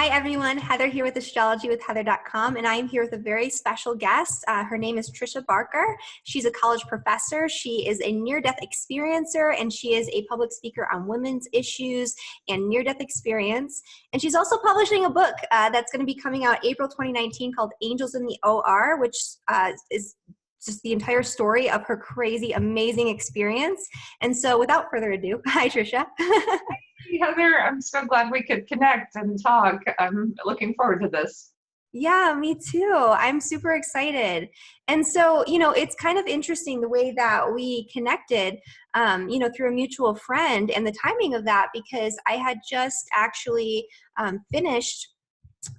Hi, everyone. Heather here with Astrology with Heather.com, and I am here with a very special guest. Her name is Tricia Barker. She's a college professor. She is a near-death experiencer, and she is a public speaker on women's issues and near-death experience. And she's also publishing a book that's going to be coming out April 2019 called Angels in the OR, which is just the entire story of her crazy, amazing experience. And so without further ado, hi, Tricia. Hey, Heather, I'm so glad we could connect and talk. I'm looking forward to this. Yeah, me too. I'm super excited. And so, it's kind of interesting the way that we connected, through a mutual friend and the timing of that, because I had just actually finished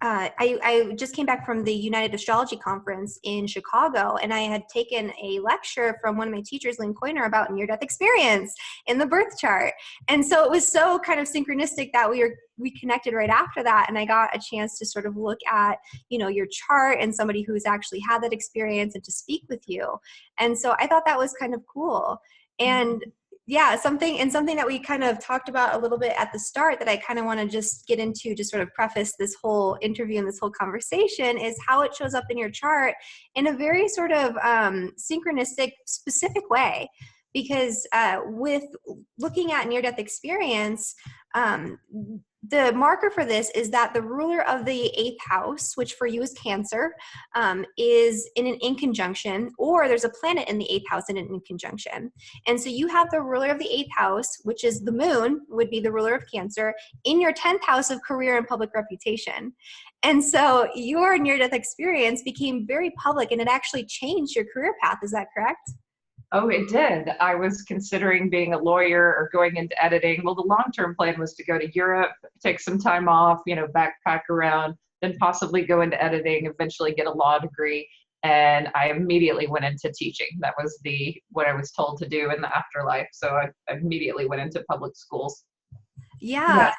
I just came back from the United Astrology Conference in Chicago, and I had taken a lecture from one of my teachers, Lynn Coiner, about near-death experience in the birth chart. And so it was so kind of synchronistic that we connected right after that, and I got a chance to sort of look at, your chart and somebody who's actually had that experience and to speak with you. And so I thought that was kind of cool. And yeah, something that we kind of talked about a little bit at the start that I kind of want to just get into to sort of preface this whole interview and this whole conversation is how it shows up in your chart in a very sort of synchronistic, specific way. Because with looking at near-death experience, the marker for this is that the ruler of the 8th house, which for you is Cancer, is in an in conjunction, or there's a planet in the 8th house in an in conjunction. And so you have the ruler of the 8th house, which is the moon, would be the ruler of Cancer, in your 10th house of career and public reputation. And so your near-death experience became very public, and it actually changed your career path. Is that correct? Oh, it did. I was considering being a lawyer or going into editing. Well, the long-term plan was to go to Europe, take some time off, backpack around, then possibly go into editing, eventually get a law degree. And I immediately went into teaching. That was what I was told to do in the afterlife. So I immediately went into public schools. Yeah.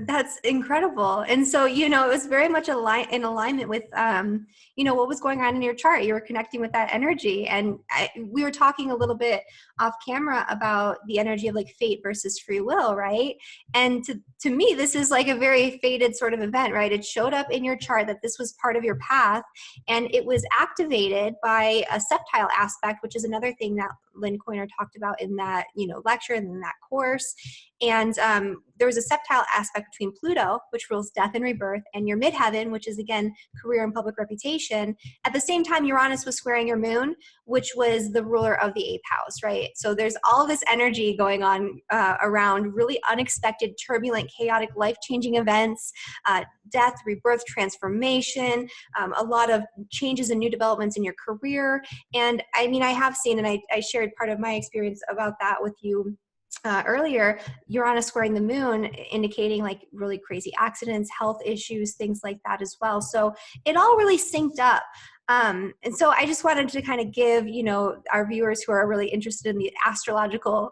That's incredible. And so, it was very much in alignment with, what was going on in your chart. You were connecting with that energy. And we were talking a little bit off camera about the energy of like fate versus free will, right? And to me, this is like a very fated sort of event, right? It showed up in your chart that this was part of your path, and it was activated by a sextile aspect, which is another thing that Lynn Coiner talked about in that, lecture and in that course. And there was a sextile aspect between Pluto, which rules death and rebirth, and your midheaven, which is, again, career and public reputation. At the same time, Uranus was squaring your moon, which was the ruler of the 8th house, right? So there's all this energy going on around really unexpected, turbulent, chaotic, life-changing events, death, rebirth, transformation, a lot of changes and new developments in your career. And I mean, I have seen, and I shared part of my experience about that with you earlier, Uranus squaring the moon, indicating like really crazy accidents, health issues, things like that as well. So it all really synced up. And so I just wanted to kind of give, our viewers who are really interested in the astrological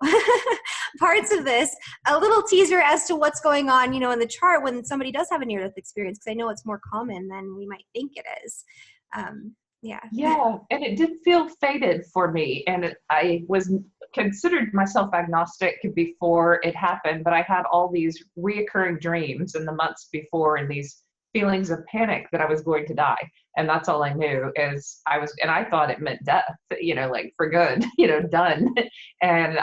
parts of this, a little teaser as to what's going on, in the chart when somebody does have a near-death experience, because I know it's more common than we might think it is. Yeah, and it did feel fated for me. And I was considered myself agnostic before it happened, but I had all these reoccurring dreams in the months before and these feelings of panic that I was going to die. And that's all I knew is and I thought it meant death, like for good, done. And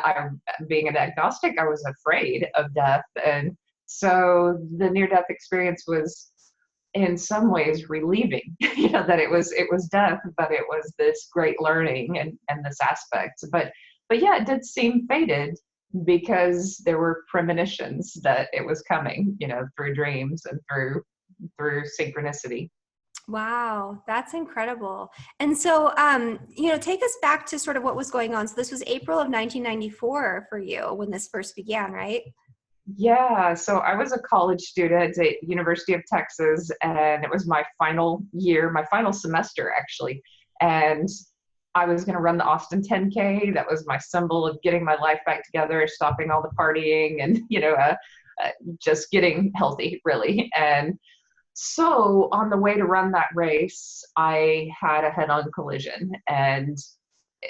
being an agnostic, I was afraid of death. And so the near-death experience was in some ways relieving, that it was death, but it was this great learning and this aspect. But yeah, it did seem fated because there were premonitions that it was coming, through dreams and through synchronicity. Wow, that's incredible. And so, take us back to sort of what was going on. So this was April of 1994 for you when this first began, right? Yeah, so I was a college student at University of Texas, and it was my final year, my final semester actually. And I was going to run the Austin 10K. That was my symbol of getting my life back together, stopping all the partying, and just getting healthy, really. And so on the way to run that race, I had a head-on collision, and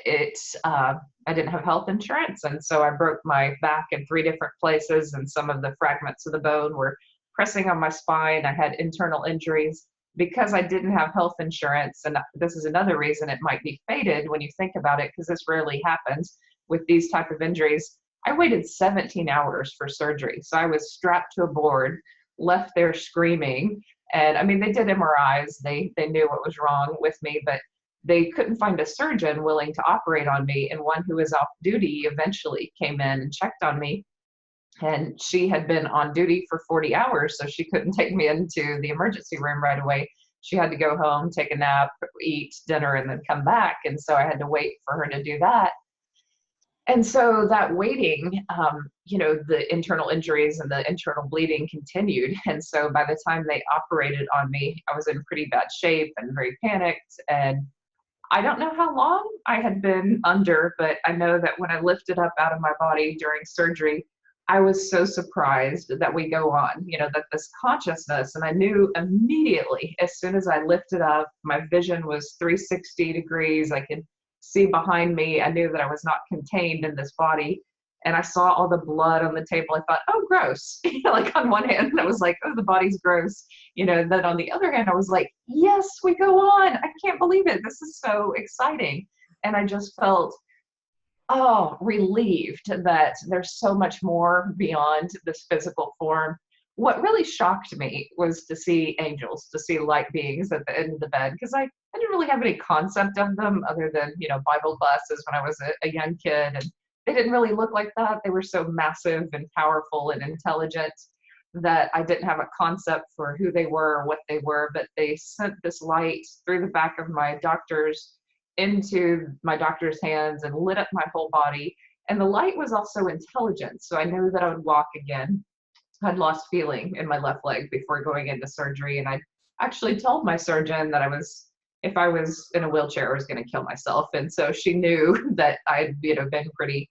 I didn't have health insurance. And so I broke my back in 3 different places, and some of the fragments of the bone were pressing on my spine. I had internal injuries because I didn't have health insurance. And this is another reason it might be fated when you think about it, because this rarely happens with these type of injuries. I waited 17 hours for surgery. So I was strapped to a board, left there screaming. And I mean, they did MRIs. They knew what was wrong with me, but they couldn't find a surgeon willing to operate on me. And one who was off duty eventually came in and checked on me. And she had been on duty for 40 hours, so she couldn't take me into the emergency room right away. She had to go home, take a nap, eat dinner, and then come back. And so I had to wait for her to do that. And so that waiting, the internal injuries and the internal bleeding continued. And so by the time they operated on me, I was in pretty bad shape and very panicked. And I don't know how long I had been under, but I know that when I lifted up out of my body during surgery, I was so surprised that we go on, that this consciousness, and I knew immediately as soon as I lifted up, my vision was 360 degrees. I could see behind me. I knew that I was not contained in this body. And I saw all the blood on the table. I thought, oh, gross. Like on one hand, I was like, oh, the body's gross. And then on the other hand, I was like, yes, we go on. I can't believe it. This is so exciting. And I just felt, relieved that there's so much more beyond this physical form. What really shocked me was to see angels, to see light beings at the end of the bed, because I didn't really have any concept of them other than, Bible classes when I was a young kid. And they didn't really look like that. They were so massive and powerful and intelligent that I didn't have a concept for who they were or what they were, but they sent this light through the back of my doctor's into my doctor's hands and lit up my whole body. And the light was also intelligent. So I knew that I would walk again. I'd lost feeling in my left leg before going into surgery. And I actually told my surgeon that if I was in a wheelchair, I was going to kill myself. And so she knew that I'd been pretty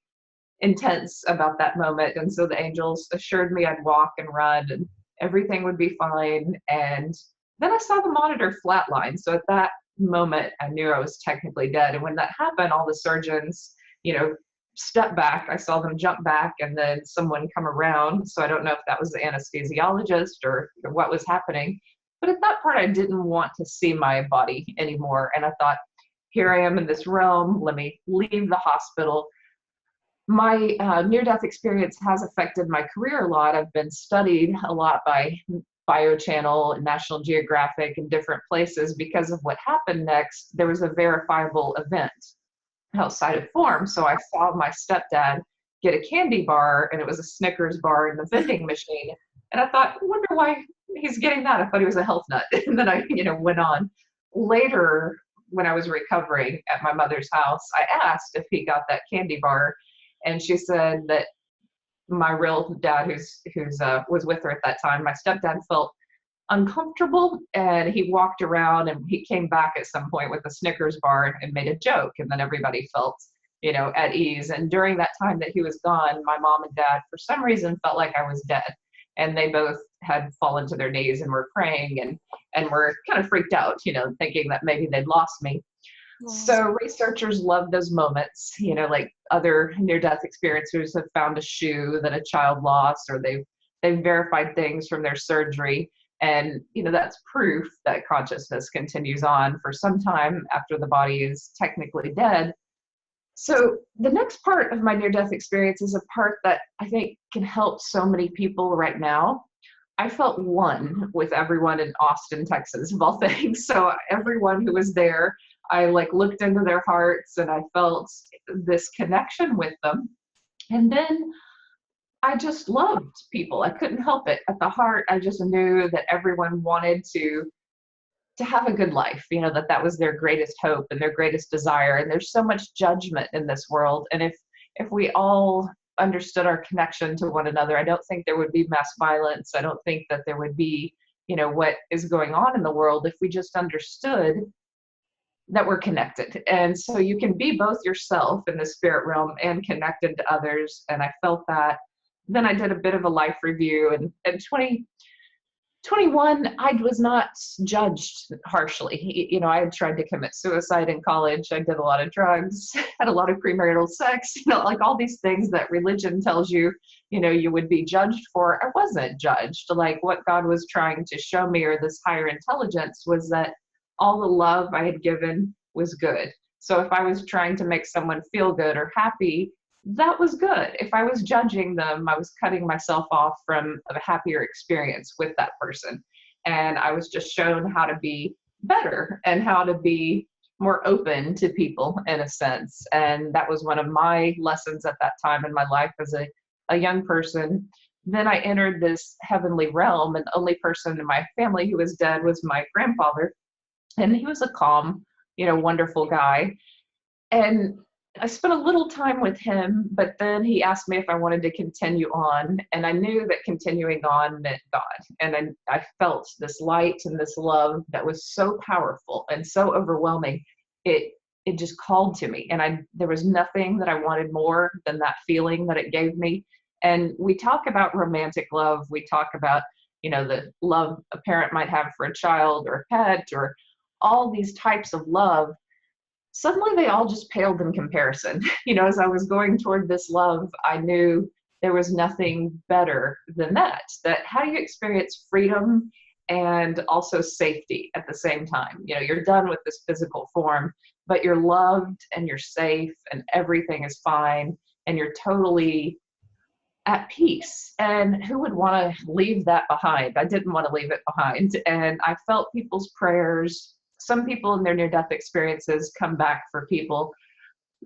intense about that moment. And so the angels assured me I'd walk and run and everything would be fine. And then I saw the monitor flatline. So at that moment, I knew I was technically dead. And when that happened, all the surgeons, stepped back. I saw them jump back and then someone come around. So I don't know if that was the anesthesiologist or what was happening. But at that part, I didn't want to see my body anymore. And I thought, here I am in this realm. Let me leave the hospital. My near-death experience has affected my career a lot. I've been studied a lot by Biochannel and National Geographic and different places because of what happened next. There was a verifiable event outside of form. So I saw my stepdad get a candy bar, and it was a Snickers bar in the vending machine. And I thought, I wonder why he's getting that. I thought he was a health nut. And then I, went on. Later, when I was recovering at my mother's house, I asked if he got that candy bar. And she said that my real dad, who's was with her at that time, my stepdad felt uncomfortable, and he walked around, and he came back at some point with a Snickers bar and made a joke, and then everybody felt, at ease. And during that time that he was gone, my mom and dad, for some reason, felt like I was dead, and they both had fallen to their knees and were praying and were kind of freaked out, thinking that maybe they'd lost me. So researchers love those moments, like other near-death experiencers have found a shoe that a child lost, or they've verified things from their surgery. And, that's proof that consciousness continues on for some time after the body is technically dead. So the next part of my near-death experience is a part that I think can help so many people right now. I felt one with everyone in Austin, Texas, of all things. So everyone who was there, I looked into their hearts and I felt this connection with them. And then I just loved people. I couldn't help it. At the heart, I just knew that everyone wanted to have a good life, that was their greatest hope and their greatest desire. And there's so much judgment in this world. And if we all understood our connection to one another, I don't think there would be mass violence. I don't think that there would be, what is going on in the world if we just understood that we're connected. And so you can be both yourself in the spirit realm and connected to others. And I felt that. Then I did a bit of a life review, and 2020 21, I was not judged harshly. You know, I had tried to commit suicide in college. I did a lot of drugs, had a lot of premarital sex, you know, like all these things that religion tells you, you know, you would be judged for. I wasn't judged. Like what God was trying to show me, or this higher intelligence, was that all the love I had given was good. So if I was trying to make someone feel good or happy, that was good. If I was judging them, I was cutting myself off from a happier experience with that person. And I was just shown how to be better and how to be more open to people in a sense. And that was one of my lessons at that time in my life as a young person. Then I entered this heavenly realm, and the only person in my family who was dead was my grandfather. And he was a calm, you know, wonderful guy. And I spent a little time with him, but then he asked me if I wanted to continue on. And I knew that continuing on meant God. And I felt this light and this love that was so powerful and so overwhelming. It just called to me. And there was nothing that I wanted more than that feeling that it gave me. And we talk about romantic love. We talk about, you know, the love a parent might have for a child or a pet, or all these types of love. Suddenly they all just paled in comparison. You know, as I was going toward this love, I knew there was nothing better than that. That how do you experience freedom and also safety at the same time? You know, you're done with this physical form, but you're loved and you're safe and everything is fine and you're totally at peace. And who would want to leave that behind? I didn't want to leave it behind. And I felt people's prayers. Some people in their near-death experiences come back for people.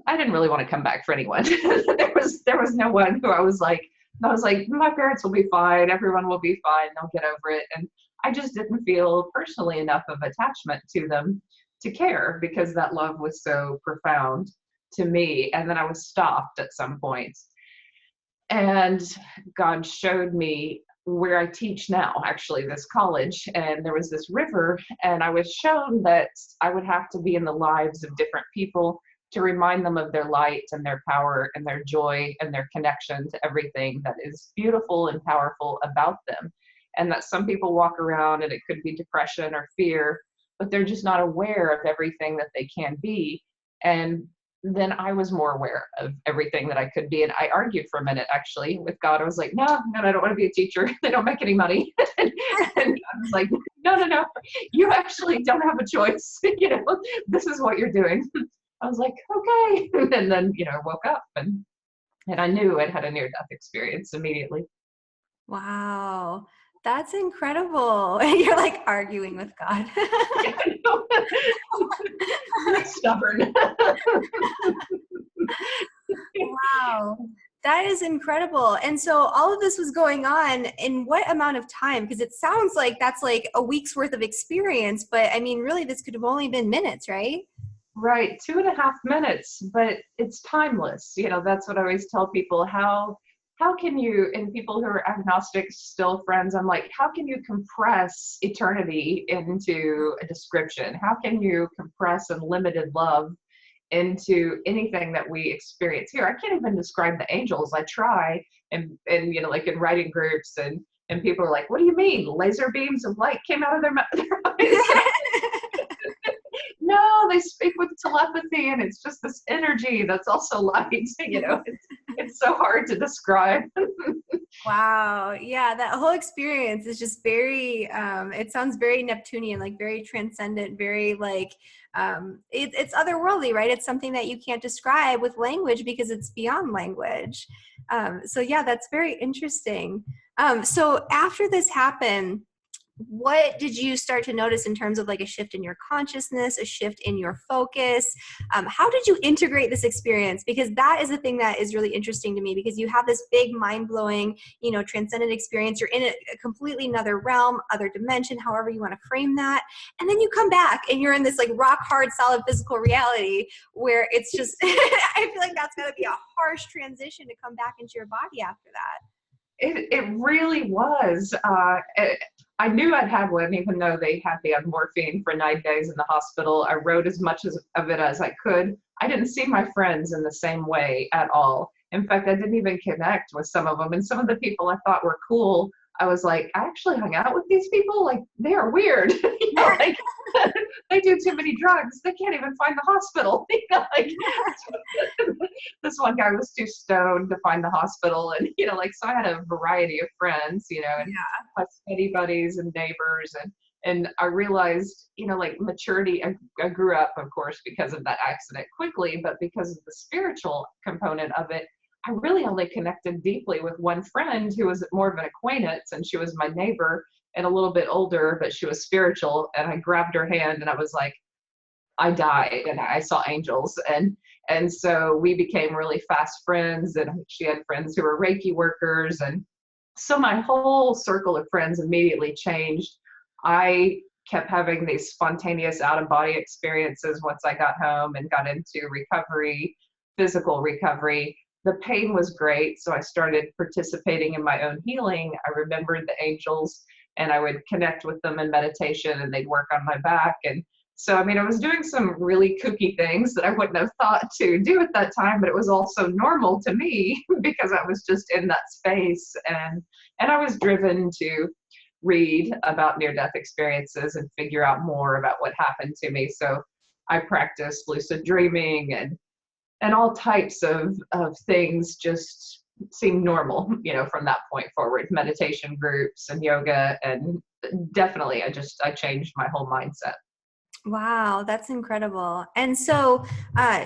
I didn't really want to come back for anyone. there was no one who I was like, my parents will be fine. Everyone will be fine. They'll get over it. And I just didn't feel personally enough of attachment to them to care, because that love was so profound to me. And then I was stopped at some point. And God showed me where I teach now, actually, this college, and there was this river, and I was shown that I would have to be in the lives of different people to remind them of their light and their power and their joy and their connection to everything that is beautiful and powerful about them. And that some people walk around and it could be depression or fear, but they're just not aware of everything that they can be. And then I was more aware of everything that I could be. And I argued for a minute, actually, with God. I was like, no, I don't want to be a teacher. They don't make any money. And I was like, no, you actually don't have a choice. You know, this is what you're doing. I was like, okay. And then, you know, I woke up and I knew I'd had a near-death experience immediately. Wow. That's incredible. You're like arguing with God. Stubborn. Wow. That is incredible. And so all of this was going on in what amount of time? Because it sounds like that's like a week's worth of experience, but I mean, really, this could have only been minutes, right? Right. 2.5 minutes, but it's timeless. You know, that's what I always tell people. How can you, and people who are agnostic, still friends, I'm like, how can you compress eternity into a description? How can you compress unlimited love into anything that we experience here? I can't even describe the angels. I try, and you know, like in writing groups, and people are like, what do you mean? Laser beams of light came out of their eyes? No, they speak with telepathy, and it's just this energy that's also light. You know, it's so hard to describe. Wow. Yeah, that whole experience is just very, it sounds very Neptunian, like very transcendent, very like, it's otherworldly, right? It's something that you can't describe with language because it's beyond language. So yeah, that's very interesting. So after this happened, what did you start to notice in terms of like a shift in your consciousness, a shift in your focus? How did you integrate this experience? Because that is the thing that is really interesting to me, because you have this big mind-blowing, you know, transcendent experience. You're in a completely another realm, other dimension, however you want to frame that. And then you come back and you're in this like rock hard, solid physical reality where it's just, I feel like that's going to be a harsh transition to come back into your body after that. It really was. I knew I'd had one, even though they had me on morphine for 9 days in the hospital. I wrote as much of it as I could. I didn't see my friends in the same way at all. In fact, I didn't even connect with some of them. And some of the people I thought were cool I was like, I actually hung out with these people. Like, they are weird. Like they do too many drugs. They can't even find the hospital. Like this one guy was too stoned to find the hospital. And, like, so I had a variety of friends, and my study buddies and neighbors. And I realized, like maturity, I grew up, of course, because of that accident quickly, but because of the spiritual component of it, I really only connected deeply with one friend who was more of an acquaintance, and she was my neighbor and a little bit older, but she was spiritual. And I grabbed her hand and I was like, I died and I saw angels. And so we became really fast friends, and she had friends who were Reiki workers. And so my whole circle of friends immediately changed. I kept having these spontaneous out-of-body experiences once I got home and got into recovery, physical recovery. The pain was great, so I started participating in my own healing. I remembered the angels, and I would connect with them in meditation, and they'd work on my back. And so, I mean, I was doing some really kooky things that I wouldn't have thought to do at that time, but it was also normal to me because I was just in that space. And I was driven to read about near-death experiences and figure out more about what happened to me. So I practiced lucid dreaming, and all types of things just seemed normal, from that point forward. Meditation groups and yoga, and definitely I changed my whole mindset. Wow, that's incredible. And so,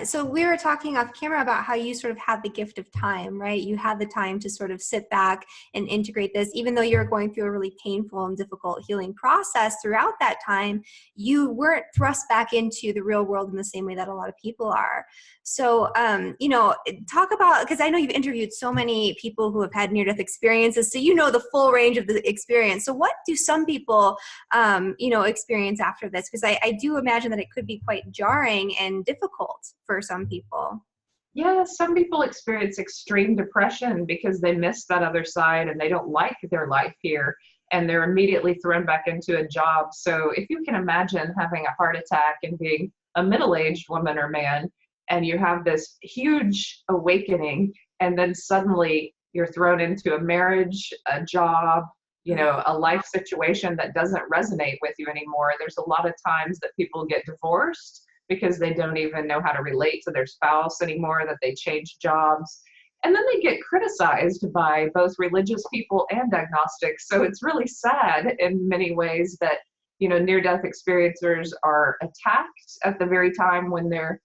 so we were talking off camera about how you sort of had the gift of time, right? You had the time to sort of sit back and integrate this, even though you were going through a really painful and difficult healing process throughout that time, you weren't thrust back into the real world in the same way that a lot of people are. So, talk about, because I know you've interviewed so many people who have had near-death experiences, so you know the full range of the experience. So what do some people, experience after this? Because I do imagine that it could be quite jarring and difficult for some people. Yeah, some people experience extreme depression because they miss that other side and they don't like their life here, and they're immediately thrown back into a job. So if you can imagine having a heart attack and being a middle-aged woman or man, and you have this huge awakening, and then suddenly you're thrown into a marriage, a job, a life situation that doesn't resonate with you anymore. There's a lot of times that people get divorced because they don't even know how to relate to their spouse anymore, that they change jobs. And then they get criticized by both religious people and agnostics. So it's really sad in many ways that, near-death experiencers are attacked at the very time when they're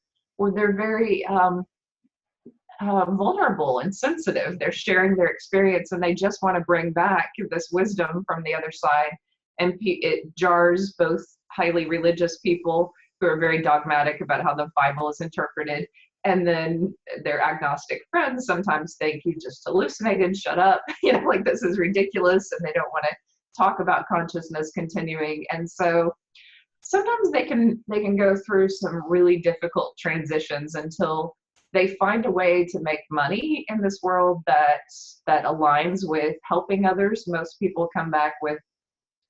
very vulnerable and sensitive. They're sharing their experience, and they just want to bring back this wisdom from the other side. And it jars both highly religious people who are very dogmatic about how the Bible is interpreted, and then their agnostic friends sometimes think you just hallucinated, shut up, like this is ridiculous, and they don't want to talk about consciousness continuing. And so sometimes they can go through some really difficult transitions until they find a way to make money in this world that aligns with helping others. Most people come back with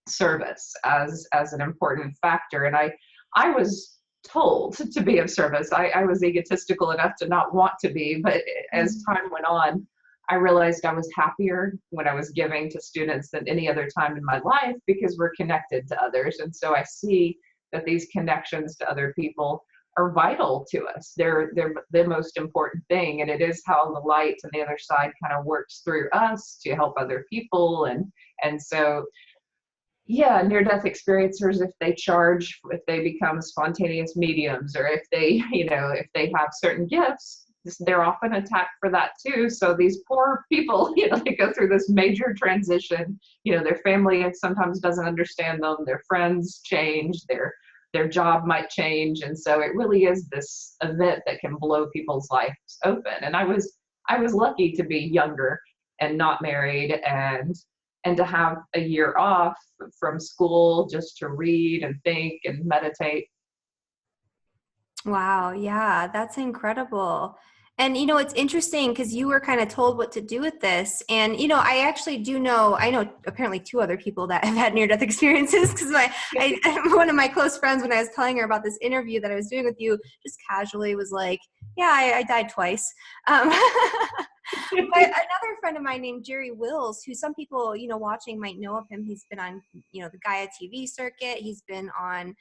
service as an important factor. And I was told to be of service. I was egotistical enough to not want to be, but as time went on, I realized I was happier when I was giving to students than any other time in my life, because we're connected to others. And so I see that these connections to other people are vital to us. They're the most important thing. And it is how the light on the other side kind of works through us to help other people. And so, yeah, near-death experiencers, if they become spontaneous mediums, or if they have certain gifts, they're often attacked for that too. So these poor people, they go through this major transition. Their family sometimes doesn't understand them. Their friends change. Their job might change. And so it really is this event that can blow people's lives open. And I was lucky to be younger and not married, and to have a year off from school just to read and think and meditate. Wow. Yeah, that's incredible. And, it's interesting because you were kind of told what to do with this. And, I actually I know apparently 2 other people that have had near-death experiences, because one of my close friends, when I was telling her about this interview that I was doing with you, just casually was like, yeah, I died twice. But another friend of mine named Jerry Wills, who some people, you know, watching might know of him. He's been on, you know, the Gaia TV circuit. He's been on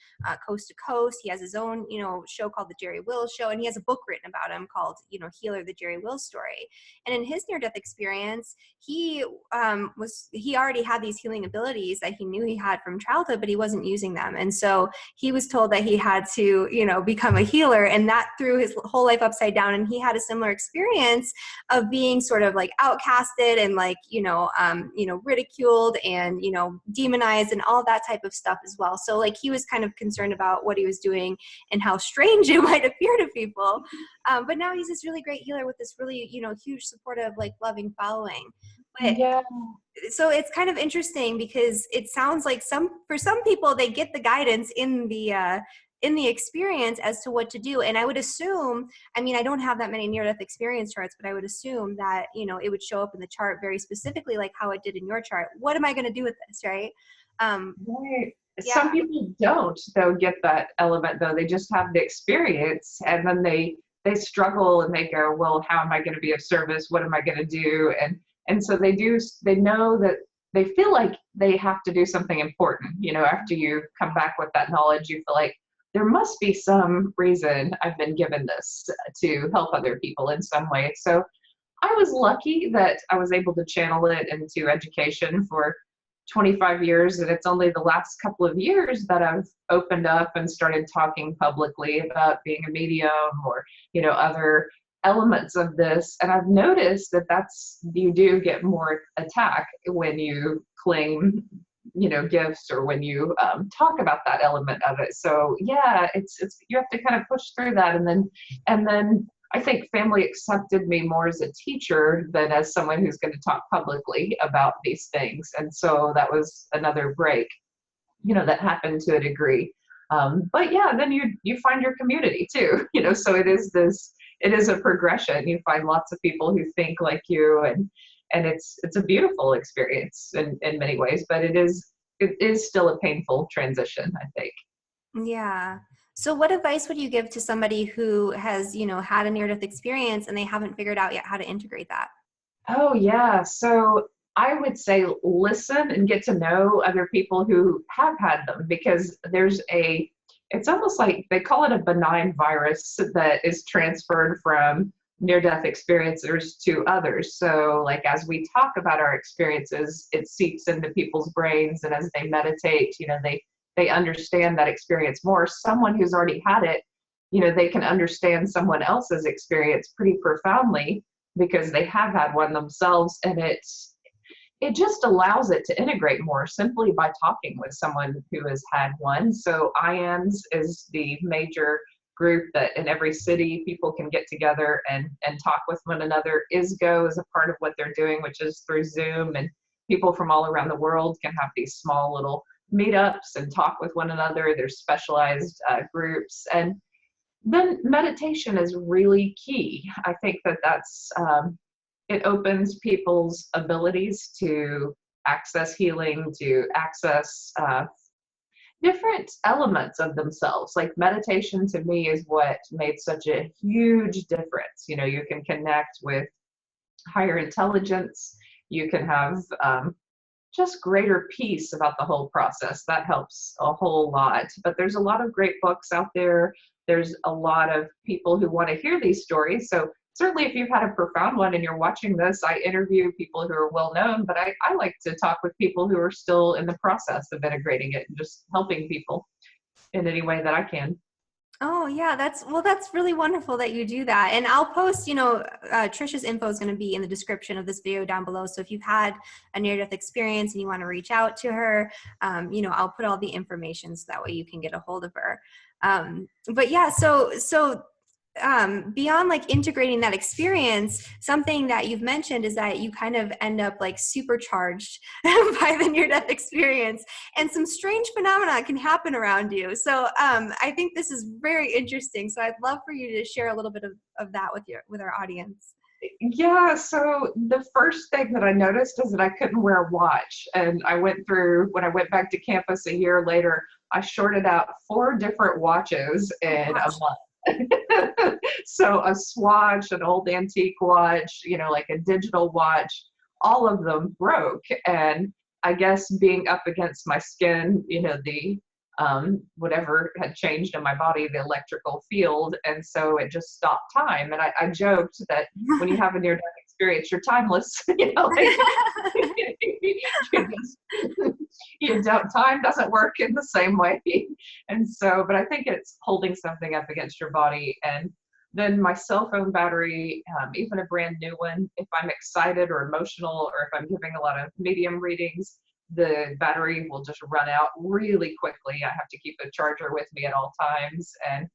Coast to Coast. He has his own, you know, show called The Jerry Wills Show. And he has a book written about him called, you know, Healer, The Jerry Wills Story. And in his near-death experience, he already had these healing abilities that he knew he had from childhood, but he wasn't using them. And so he was told that he had to, you know, become a healer, and that threw his whole life upside down. And he had a similar experience of being sort of like outcasted and like, you know, ridiculed and, you know, demonized and all that type of stuff as well. So like he was kind of concerned about what he was doing and how strange it might appear to people. But now he's this really great healer with this really, you know, huge supportive, like loving following. But yeah. So it's kind of interesting because it sounds like for some people, they get the guidance in the experience as to what to do. And I would assume, I mean, I don't have that many near-death experience charts, but I would assume that, you know, it would show up in the chart very specifically, like how it did in your chart. What am I going to do with this, right? Right. Yeah. Some people don't, though, get that element, though. They just have the experience, and then they struggle and they go, well, how am I going to be of service? What am I going to do? And so they know that they feel like they have to do something important. You know, after you come back with that knowledge, you feel like there must be some reason I've been given this to help other people in some way. So I was lucky that I was able to channel it into education for 25 years, and it's only the last couple of years that I've opened up and started talking publicly about being a medium or, you know, other elements of this. And I've noticed that you do get more attack when you claim, you know, gifts, or when you talk about that element of it. So yeah, it's you have to kind of push through that, and then I think family accepted me more as a teacher than as someone who's going to talk publicly about these things. And so that was another break, you know, that happened to a degree. But yeah, then you find your community too, you know, so it is a progression. You find lots of people who think like you, and it's a beautiful experience in many ways, but it is still a painful transition, I think. Yeah. So what advice would you give to somebody who has, you know, had a near-death experience and they haven't figured out yet how to integrate that? Oh yeah. So I would say listen and get to know other people who have had them, because it's almost like they call it a benign virus that is transferred from near-death experiencers to others. So like as we talk about our experiences, it seeps into people's brains, and as they meditate, you know, they understand that experience more. Someone who's already had it, you know, they can understand someone else's experience pretty profoundly because they have had one themselves, and it just allows it to integrate more simply by talking with someone who has had one. So IANS is the major group that in every city people can get together and talk with one another. ISGO is a part of what they're doing, which is through Zoom, and people from all around the world can have these small little meetups and talk with one another. There's specialized groups. And then meditation is really key. I think that's it opens people's abilities to access healing, to access different elements of themselves. Like meditation to me is what made such a huge difference. You know, you can connect with higher intelligence, you can have just greater peace about the whole process. That helps a whole lot. But there's a lot of great books out there. There's a lot of people who want to hear these stories. So certainly if you've had a profound one and you're watching this, I interview people who are well known, but I like to talk with people who are still in the process of integrating it and just helping people in any way that I can. Oh yeah, that's really wonderful that you do that. And I'll post, you know, Tricia's info is going to be in the description of this video down below. So if you've had a near-death experience and you want to reach out to her, you know, I'll put all the information so that way you can get a hold of her. But yeah, so beyond like integrating that experience, something that you've mentioned is that you kind of end up like supercharged by the near-death experience, and some strange phenomena can happen around you. So I think this is very interesting. So I'd love for you to share a little bit of that with our audience. Yeah, so the first thing that I noticed is that I couldn't wear a watch. And when I went back to campus a year later, I shorted out 4 different watches in a month. So a swatch, an old antique watch, like a digital watch, all of them broke. And I guess being up against my skin, the whatever had changed in my body, the electrical field. And so it just stopped time. And I joked that when you have a near death experience, you're timeless. Like time doesn't work in the same way. And so, but I think it's holding something up against your body. And then my cell phone battery, even a brand new one, if I'm excited or emotional, or if I'm giving a lot of medium readings, the battery will just run out really quickly. I have to keep a charger with me at all times. And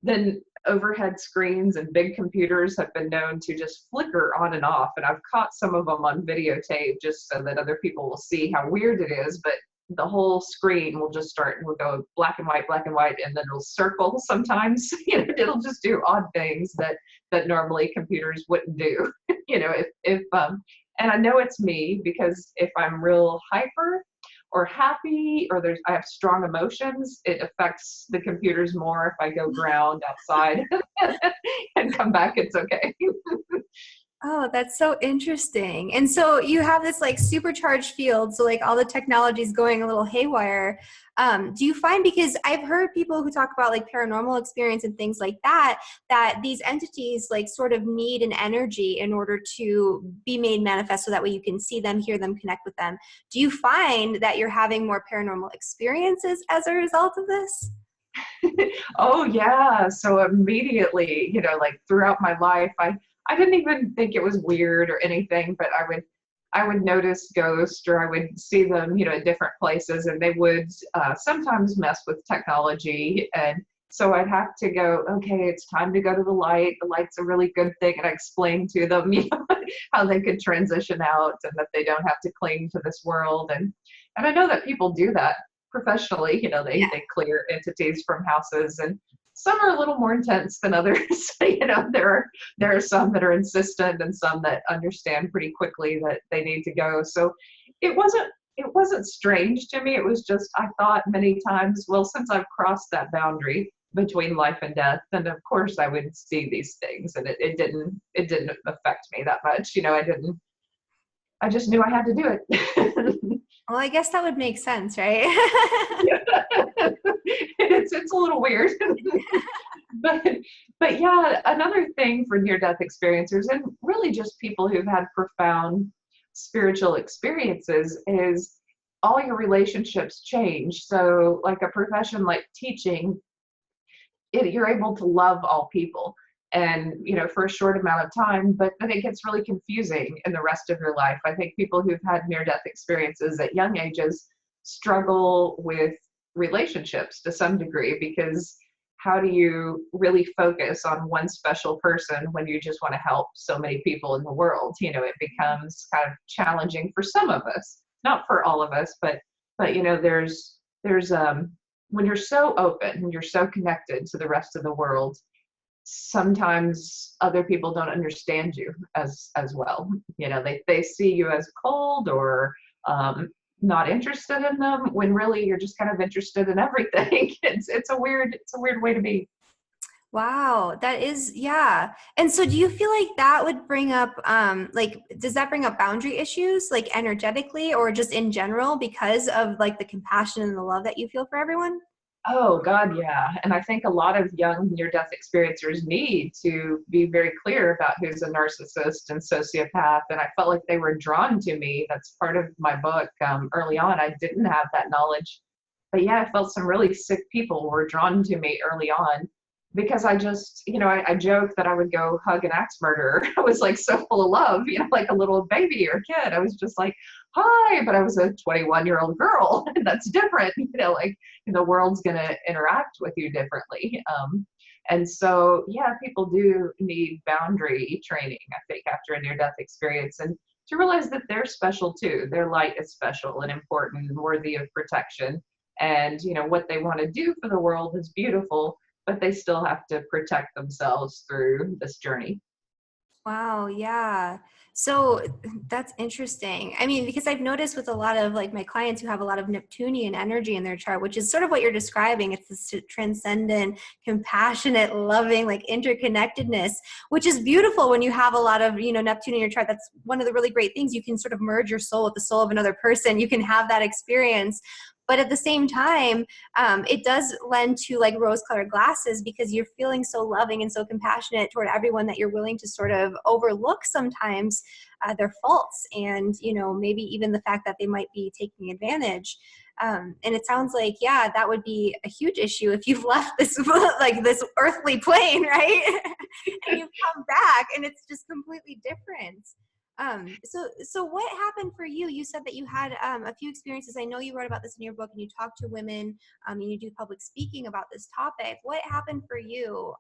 then overhead screens and big computers have been known to just flicker on and off. And I've caught some of them on videotape just so that other people will see how weird it is. But the whole screen will just will go black and white, and then it'll circle sometimes. It'll just do odd things that normally computers wouldn't do. And I know it's me, because if I'm real hyper or happy, or I have strong emotions, it affects the computers more. If I go ground outside and come back, it's okay. Oh, that's so interesting. And so you have this like supercharged field. So like all the technology is going a little haywire. Do you find, because I've heard people who talk about like paranormal experience and things like that, that these entities like sort of need an energy in order to be made manifest, so that way you can see them, hear them, connect with them. Do you find that you're having more paranormal experiences as a result of this? Oh yeah. So immediately, like throughout my life, I didn't even think it was weird or anything, but I would notice ghosts, or I would see them, at different places, and they would sometimes mess with technology. And so I'd have to go, okay, it's time to go to the light. The light's a really good thing. And I explained to them, how they could transition out, and that they don't have to cling to this world. And I know that people do that professionally. They clear entities from houses, and some are a little more intense than others. There are some that are insistent, and some that understand pretty quickly that they need to go. So it wasn't strange to me. It was just, I thought many times, well, since I've crossed that boundary between life and death, then of course I would see these things, and it didn't affect me that much. I just knew I had to do it. Well, I guess that would make sense, right? It's a little weird. but yeah, another thing for near-death experiencers, and really just people who've had profound spiritual experiences, is all your relationships change. So like a profession like teaching, you're able to love all people, and for a short amount of time, but then it gets really confusing in the rest of your life. I think people who've had near-death experiences at young ages struggle with relationships to some degree, because how do you really focus on one special person when you just want to help so many people in the world? It becomes kind of challenging for some of us, not for all of us, but there's when you're so open and you're so connected to the rest of the world, sometimes other people don't understand you as well. They see you as cold, or not interested in them, when really you're just kind of interested in everything. It's a weird way to be. Wow, that is, yeah. And so do you feel like that would bring up, does that bring up boundary issues, like energetically, or just in general, because of like the compassion and the love that you feel for everyone? Oh God, yeah. And I think a lot of young near-death experiencers need to be very clear about who's a narcissist and sociopath. And I felt like they were drawn to me. That's part of my book. Early on, I didn't have that knowledge. But yeah, I felt some really sick people were drawn to me early on, because I just, I joked that I would go hug an axe murderer. I was like so full of love, like a little baby or kid. I was just like, hi, but I was a 21-year-old girl, and that's different. Like the world's going to interact with you differently. And so, yeah, people do need boundary training, I think, after a near-death experience, and to realize that they're special too. Their light is special and important and worthy of protection. And, what they want to do for the world is beautiful, but they still have to protect themselves through this journey. Wow, yeah. So that's interesting. I mean, because I've noticed with a lot of like my clients who have a lot of Neptunian energy in their chart, which is sort of what you're describing. It's this transcendent, compassionate, loving, like interconnectedness, which is beautiful when you have a lot of, Neptune in your chart. That's one of the really great things. You can sort of merge your soul with the soul of another person. You can have that experience. But at the same time, it does lend to like rose-colored glasses because you're feeling so loving and so compassionate toward everyone that you're willing to sort of overlook sometimes their faults and, maybe even the fact that they might be taking advantage. And it sounds like, yeah, that would be a huge issue if you've left this like this earthly plane, right? And you've come back and it's just completely different. So what happened for you? You said that you had a few experiences. I know you wrote about this in your book and you talk to women and you do public speaking about this topic. What happened for you?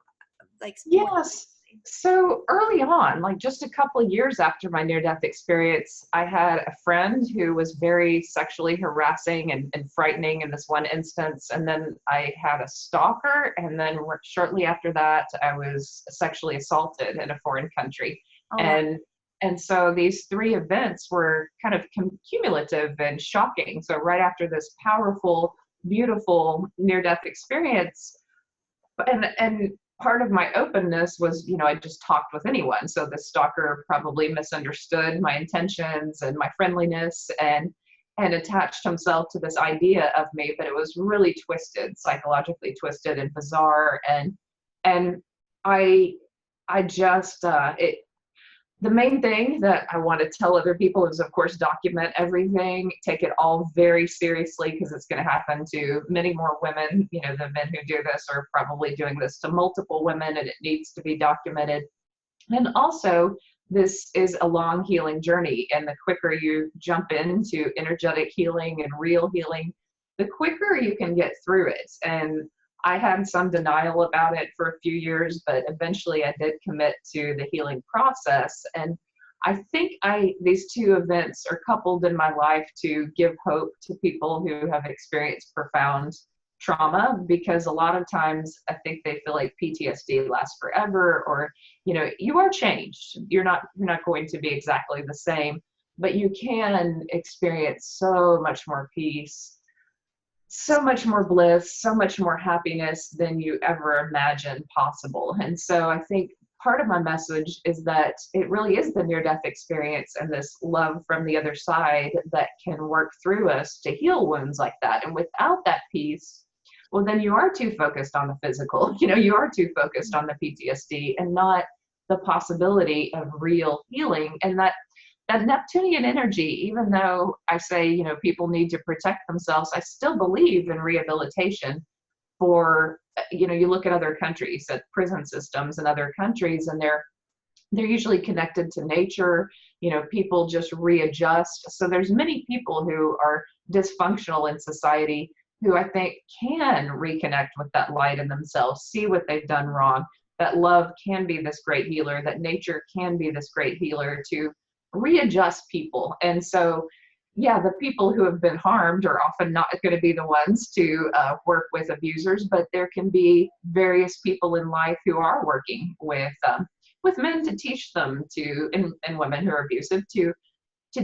Like, Yes. So early on, like just a couple of years after my near-death experience, I had a friend who was very sexually harassing and frightening in this one instance. And then I had a stalker. And then shortly after that, I was sexually assaulted in a foreign country. oh, And so these three events were kind of cumulative and shocking. So right after this powerful, beautiful near-death experience, and part of my openness was, I just talked with anyone. So the stalker probably misunderstood my intentions and my friendliness and attached himself to this idea of me, but it was really twisted, psychologically twisted and bizarre. And I just, the main thing that I want to tell other people is, of course, document everything, take it all very seriously because it's going to happen to many more women. The men who do this are probably doing this to multiple women, and it needs to be documented. And also, this is a long healing journey, and the quicker you jump into energetic healing and real healing, the quicker you can get through it. And I had some denial about it for a few years, but eventually I did commit to the healing process. And I think these two events are coupled in my life to give hope to people who have experienced profound trauma, because a lot of times I think they feel like PTSD lasts forever, or, you are changed. You're not going to be exactly the same, but you can experience so much more peace, so much more bliss, so much more happiness than you ever imagined possible. And so I think part of my message is that it really is the near-death experience and this love from the other side that can work through us to heal wounds like that. And without that peace, well, then you are too focused on the physical, you are too focused on the PTSD and not the possibility of real healing. And that Neptunian energy, even though I say, people need to protect themselves, I still believe in rehabilitation for, you look at other countries, at prison systems in other countries, and they're usually connected to nature. People just readjust. So there's many people who are dysfunctional in society who I think can reconnect with that light in themselves, see what they've done wrong, that love can be this great healer, that nature can be this great healer to readjust people. And so, yeah, the people who have been harmed are often not going to be the ones to work with abusers, but there can be various people in life who are working with men to teach them and women who are abusive to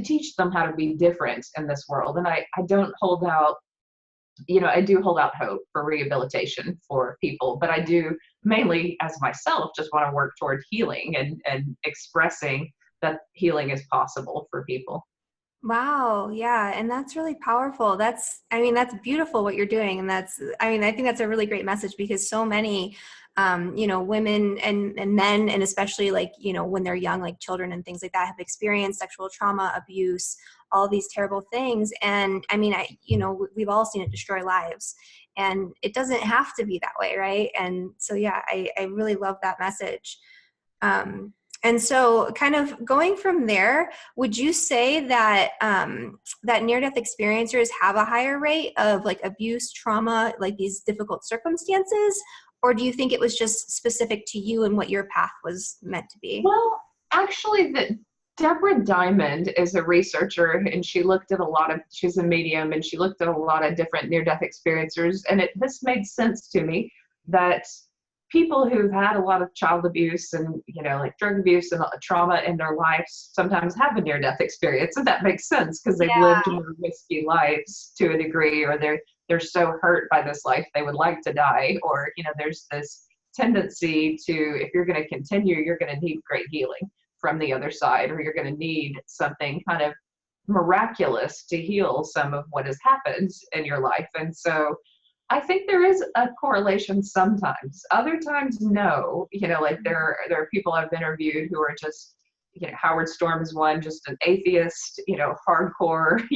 teach them how to be different in this world. And I don't hold out, I do hold out hope for rehabilitation for people, but I do mainly as myself just want to work toward healing and expressing that healing is possible for people. wow. Yeah. And that's really powerful. That's beautiful what you're doing. And I think that's a really great message because so many, women and men, and especially like, when they're young, like children and things like that, have experienced sexual trauma, abuse, all these terrible things. And we've all seen it destroy lives, and it doesn't have to be that way. Right. And so, yeah, I really love that message. And so kind of going from there, would you say that that near-death experiencers have a higher rate of like abuse, trauma, like these difficult circumstances? Or do you think it was just specific to you and what your path was meant to be? Well, actually, Deborah Diamond is a researcher, and she looked at she's a medium, and she looked at a lot of different near-death experiencers. And this made sense to me that people who've had a lot of child abuse and, like drug abuse and trauma in their lives sometimes have a near-death experience. And that makes sense because they've lived more risky lives to a degree, or they're so hurt by this life they would like to die, or, there's this tendency to, if you're going to continue, you're going to need great healing from the other side, or you're going to need something kind of miraculous to heal some of what has happened in your life. And so I think there is a correlation sometimes. Other times, no. Like there are people I've interviewed who are just, Howard Storm is one, just an atheist, hardcore,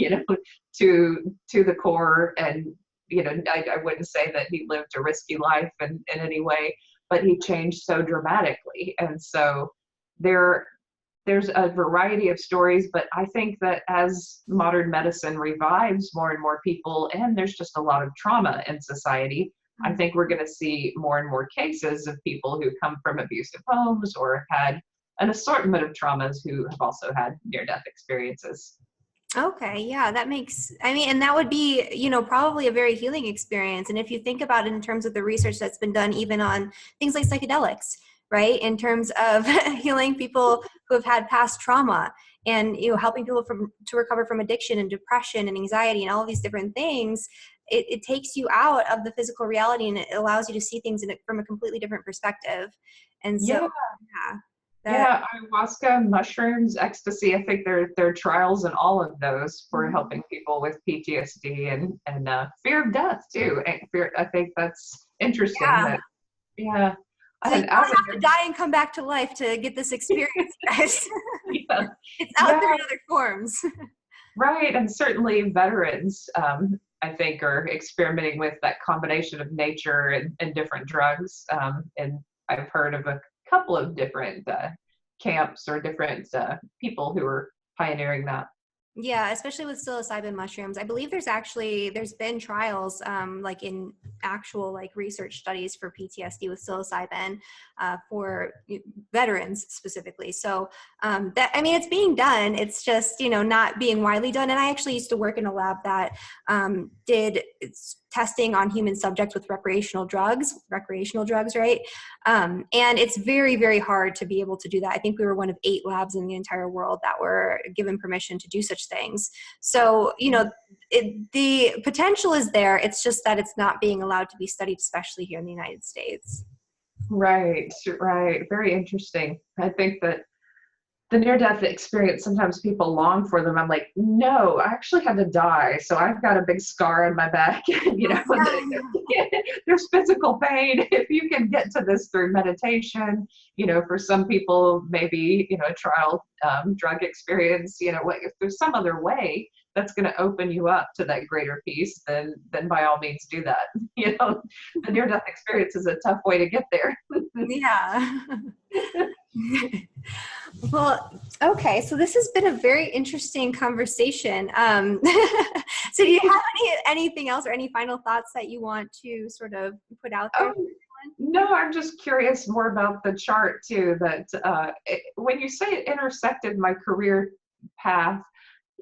to the core. And, I wouldn't say that he lived a risky life in any way, but he changed so dramatically. And so there's a variety of stories, but I think that as modern medicine revives more and more people, and there's just a lot of trauma in society, I think we're going to see more and more cases of people who come from abusive homes or have had an assortment of traumas who have also had near-death experiences. Okay, yeah, that makes, and that would be, probably a very healing experience. And if you think about it in terms of the research that's been done even on things like psychedelics, right, in terms of healing people who have had past trauma, and helping people to recover from addiction and depression and anxiety and all of these different things, it takes you out of the physical reality, and it allows you to see things from a completely different perspective. And so, ayahuasca, mushrooms, ecstasy. I think there are trials in all of those for helping people with PTSD and fear of death too. I think that's interesting. Yeah. So you don't have to die and come back to life to get this experience, guys. It's out there in other forms. Right, and certainly veterans, I think, are experimenting with that combination of nature and different drugs. And I've heard of a couple of different camps or different people who are pioneering that. Yeah, especially with psilocybin mushrooms. I believe there's been trials like in actual like research studies for PTSD with psilocybin for veterans specifically. So it's being done. It's just, not being widely done. And I actually used to work in a lab that did testing on human subjects with recreational drugs, right? And it's very, very hard to be able to do that. I think we were one of 8 labs in the entire world that were given permission to do such things. So, the potential is there. It's just that it's not being allowed to be studied, especially here in the United States. Right. Very interesting. I think that the near-death experience, sometimes people long for them. I'm like, no, I actually had to die. So I've got a big scar on my back. There's physical pain. If you can get to this through meditation, for some people, maybe, a trial drug experience, if there's some other way that's going to open you up to that greater peace, then by all means do that. The near-death experience is a tough way to get there. Yeah. Well, okay. So this has been a very interesting conversation. So do you have anything else or any final thoughts that you want to sort of put out there? No, I'm just curious more about the chart too, that when you say it intersected my career path,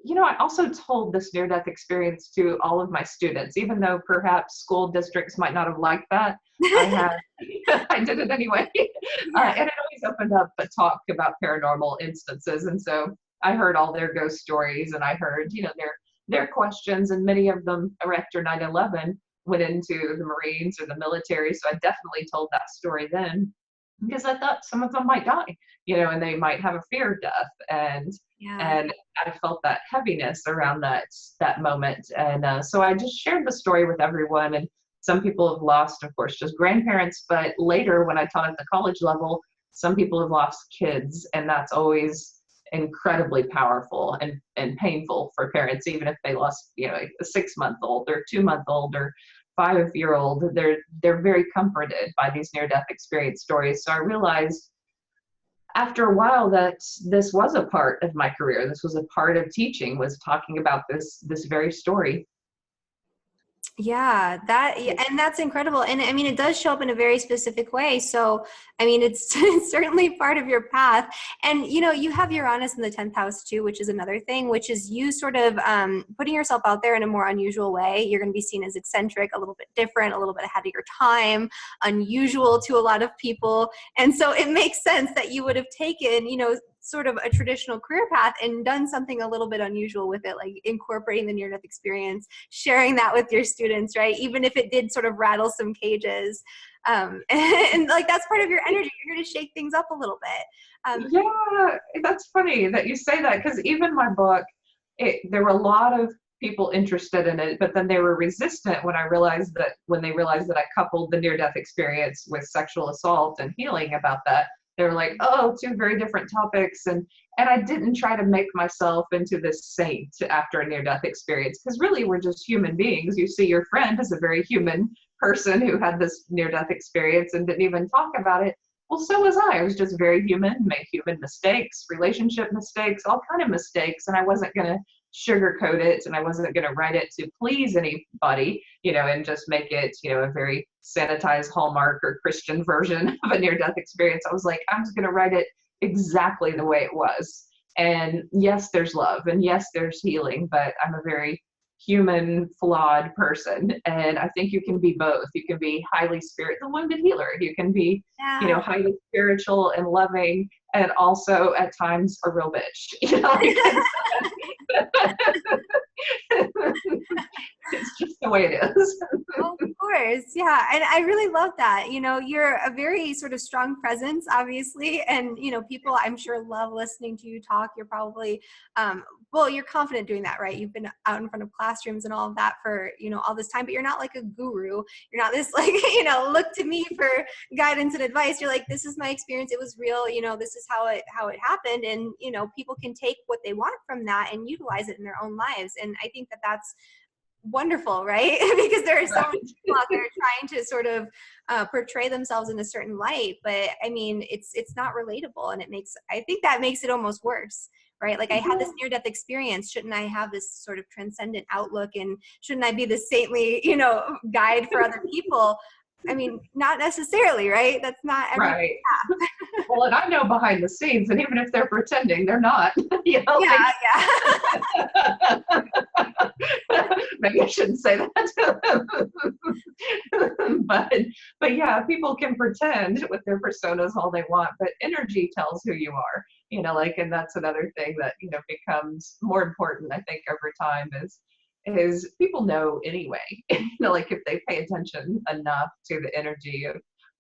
I also told this near-death experience to all of my students, even though perhaps school districts might not have liked that. I did it anyway. And it always opened up a talk about paranormal instances. And so I heard all their ghost stories, and I heard, their questions, and many of them after 9/11 went into the Marines or the military. So I definitely told that story then, because I thought some of them might die, and they might have a fear of death. And I felt that heaviness around that moment. And so I just shared the story with everyone. And some people have lost, of course, just grandparents. But later, when I taught at the college level, some people have lost kids. And that's always incredibly powerful and painful for parents, even if they lost, a 6-month-old or 2-month-old or 5-year-old. They're very comforted by these near-death experience stories. So I realized after a while that this was a part of my career. This was a part of teaching, was talking about this very story. Yeah, and that's incredible. And I mean, it does show up in a very specific way. So, I mean, it's, it's certainly part of your path. And, you know, you have Uranus in the 10th house too, which is another thing, which is you sort of putting yourself out there in a more unusual way. You're going to be seen as eccentric, a little bit different, a little bit ahead of your time, unusual to a lot of people. And so it makes sense that you would have taken, you know, sort of a traditional career path and done something a little bit unusual with it, like incorporating the near-death experience, sharing that with your students, right? Even if it did sort of rattle some cages. And like, that's part of your energy. You're here to shake things up a little bit. Yeah, that's funny that you say that, because even my book, there were a lot of people interested in it, but then they were resistant when they realized that I coupled the near-death experience with sexual assault and healing about that. They were like, oh, two very different topics. And I didn't try to make myself into this saint after a near-death experience, because really we're just human beings. You see your friend as a very human person who had this near-death experience and didn't even talk about it. Well, so was I. I was just very human, made human mistakes, relationship mistakes, all kind of mistakes. And I wasn't going to sugarcoat it, and I wasn't going to write it to please anybody, you know, and just make it, you know, a very sanitized Hallmark or Christian version of a near-death experience. I was like, I'm just going to write it exactly the way it was. And yes, there's love, and yes, there's healing, but I'm a very human, flawed person. And I think you can be both. You can be highly the wounded healer. You can be, you know, highly spiritual and loving, and also at times a real bitch. You know, it's just the way it is. Of course. Yeah. And I really love that. You know, you're a very sort of strong presence, obviously. And, you know, people I'm sure love listening to you talk. You're probably, well, you're confident doing that, right? You've been out in front of classrooms and all of that for, you know, all this time, but you're not like a guru. You're not this like, you know, look to me for guidance and advice. You're like, this is my experience. It was real. You know, this is how it happened. And, you know, people can take what they want from that and utilize it in their own lives. And I think that that's wonderful, right? Because there are so many people out there trying to sort of portray themselves in a certain light, but I mean, it's not relatable, and I think that makes it almost worse, right? Like, I had this near-death experience. Shouldn't I have this sort of transcendent outlook, and shouldn't I be the saintly, you know, guide for other people? I mean, not necessarily, right? That's not every right. Well, and I know behind the scenes, and even if they're pretending, they're not. You know, yeah. Maybe I shouldn't say that. but yeah, people can pretend with their personas all they want, but energy tells who you are. You know, like, and that's another thing that, you know, becomes more important, I think, over time is people know anyway. You know, like, if they pay attention enough to the energy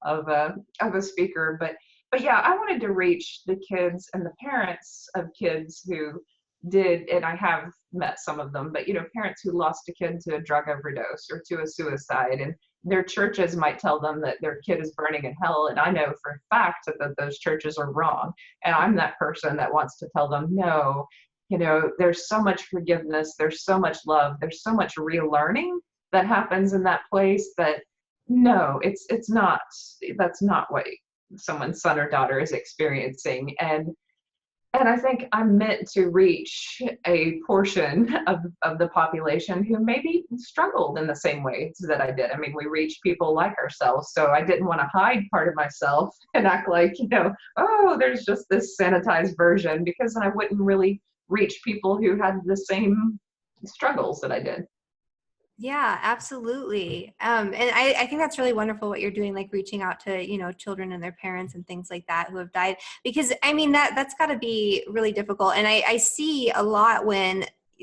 of a speaker. But yeah, I wanted to reach the kids and the parents of kids who did, and I have met some of them, but, you know, parents who lost a kid to a drug overdose or to a suicide, and their churches might tell them that their kid is burning in hell. And I know for a fact that those churches are wrong. And I'm that person that wants to tell them, no, you know, there's so much forgiveness, there's so much love, there's so much relearning that happens in that place, that no, it's not, that's not what someone's son or daughter is experiencing. And I think I'm meant to reach a portion of the population who maybe struggled in the same ways that I did. I mean, we reach people like ourselves. So I didn't want to hide part of myself and act like, you know, oh, there's just this sanitized version, because then I wouldn't really reach people who had the same struggles that I did. Yeah, absolutely. And I think that's really wonderful what you're doing, like reaching out to, you know, children and their parents and things like that who have died, because I mean, that's gotta be really difficult. And I see a lot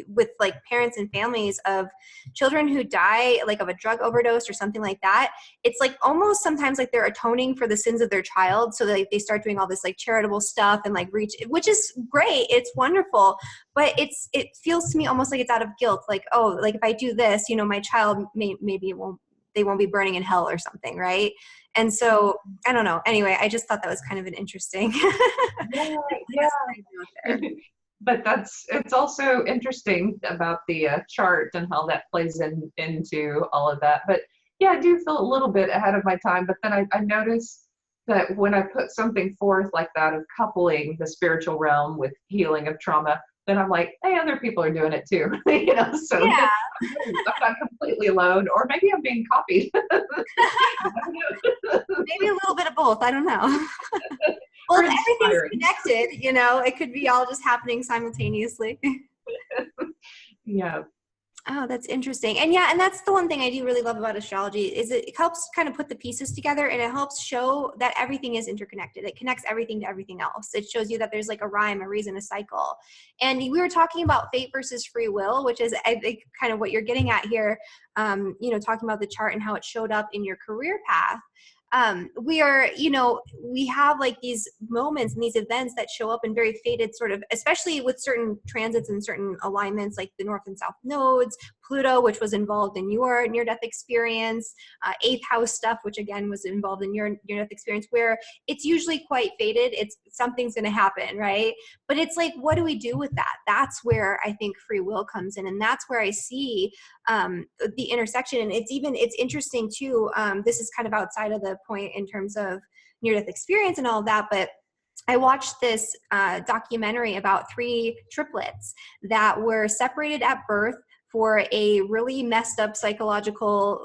with like parents and families of children who die like of a drug overdose or something like that. It's like almost sometimes like they're atoning for the sins of their child. So they start doing all this like charitable stuff and like which is great. It's wonderful. But it feels to me almost like it's out of guilt. Like, oh, like if I do this, you know, my child maybe they won't be burning in hell or something. Right. And so I don't know. Anyway, I just thought that was kind of an interesting. Yeah. But it's also interesting about the chart and how that plays into all of that. But yeah, I do feel a little bit ahead of my time. But then I notice that when I put something forth like that of coupling the spiritual realm with healing of trauma, then I'm like, hey, other people are doing it too. So Yeah. I'm not completely alone, or maybe I'm being copied. Maybe a little bit of both. I don't know. Well, Or if everything's inspiring. connected, it could be all just happening simultaneously. Yeah. Oh, that's interesting. And yeah, and that's the one thing I do really love about astrology is it helps kind of put the pieces together, and it helps show that everything is interconnected. It connects everything to everything else. It shows you that there's like a rhyme, a reason, a cycle. And we were talking about fate versus free will, which is I think kind of what you're getting at here. Talking about the chart and how it showed up in your career path. We have like these moments and these events that show up in very fated sort of, especially with certain transits and certain alignments, like the north and south nodes, Pluto, which was involved in your near-death experience, eighth house stuff, which again was involved in your near-death experience, where it's usually quite fated. It's something's going to happen, right? But it's like, what do we do with that? That's where I think free will comes in, and that's where I see the intersection. And it's interesting too. This is kind of outside of the point in terms of near-death experience and all of that, but I watched this documentary about three triplets that were separated at birth for a really messed up psychological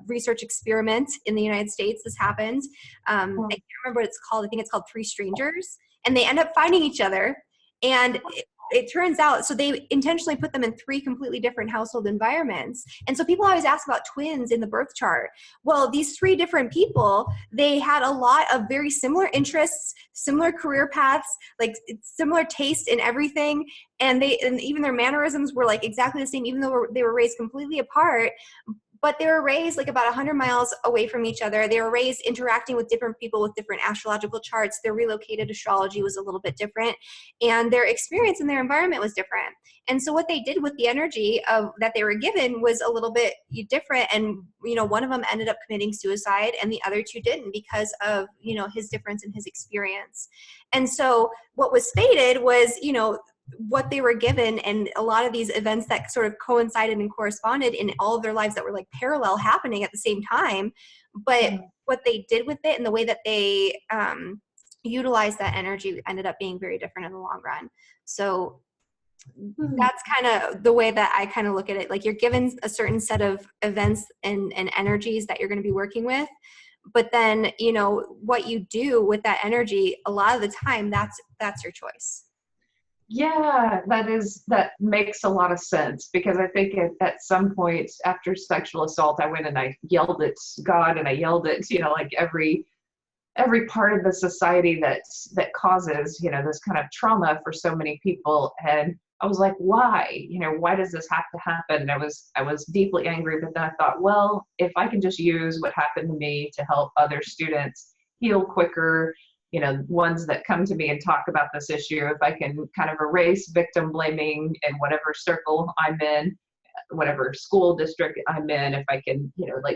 research experiment in the United States. This happened. I can't remember what it's called. I think it's called Three Strangers. And they end up finding each other. And it turns out, so they intentionally put them in three completely different household environments. And so people always ask about twins in the birth chart. Well, these three different people, they had a lot of very similar interests, similar career paths, like similar taste in everything. And even their mannerisms were like exactly the same, even though they were raised completely apart. But they were raised like about 100 miles away from each other. They were raised interacting with different people with different astrological charts. Their relocated astrology was a little bit different, and their experience in their environment was different. And so what they did with the energy that they were given was a little bit different. And, one of them ended up committing suicide and the other two didn't because of, his difference in his experience. And so what was fated was, what they were given, and a lot of these events that sort of coincided and corresponded in all of their lives that were like parallel happening at the same time. But what they did with it and the way that they utilized that energy ended up being very different in the long run. So that's kind of the way that I kind of look at it. Like, you're given a certain set of events and energies that you're going to be working with. But then, what you do with that energy, a lot of the time, that's your choice. Yeah, that makes a lot of sense, because I think at some point after sexual assault, I went and I yelled at God, and I yelled at, like every part of the society that causes, this kind of trauma for so many people. And I was like, why? Why does this have to happen? And I was deeply angry, but then I thought, well, if I can just use what happened to me to help other students heal quicker, ones that come to me and talk about this issue, if I can kind of erase victim blaming in whatever circle I'm in, whatever school district I'm in, if I can,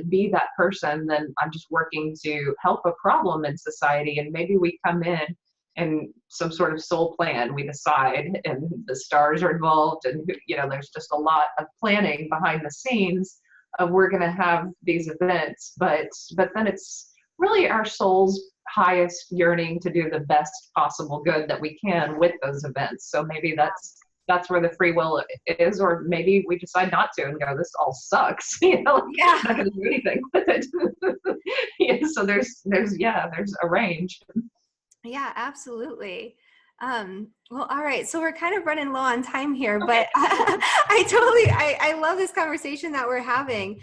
be that person, then I'm just working to help a problem in society. And maybe we come in and some sort of soul plan, we decide, and the stars are involved, and, there's just a lot of planning behind the scenes of we're going to have these events, but then it's really our soul's highest yearning to do the best possible good that we can with those events. So maybe that's where the free will is, or maybe we decide not to and go, this all sucks, I'm not going to do anything with it. So there's a range. Yeah, absolutely. Well, all right. So we're kind of running low on time here, but I love this conversation that we're having.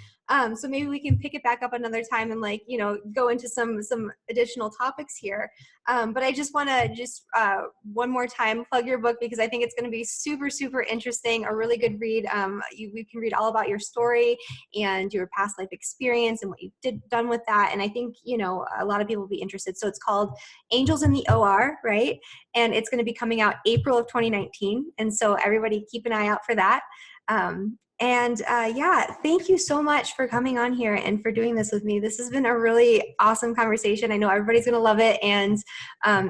So maybe we can pick it back up another time and go into some additional topics here. But I just want to one more time plug your book, because I think it's going to be super, super interesting, a really good read. We can read all about your story and your past life experience and what you've done with that. And I think, a lot of people will be interested. So it's called Angels in the OR, right? And it's going to be coming out April of 2019. And so everybody keep an eye out for that. Yeah, thank you so much for coming on here and for doing this with me. This has been a really awesome conversation. I know everybody's going to love it. And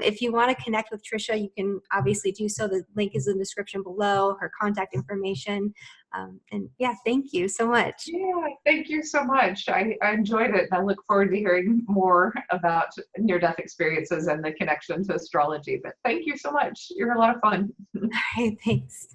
if you want to connect with Tricia, you can obviously do so. The link is in the description below, her contact information. And yeah, thank you so much. Yeah, thank you so much. I enjoyed it, and I look forward to hearing more about near-death experiences and the connection to astrology. But thank you so much. You're a lot of fun. All right, thanks.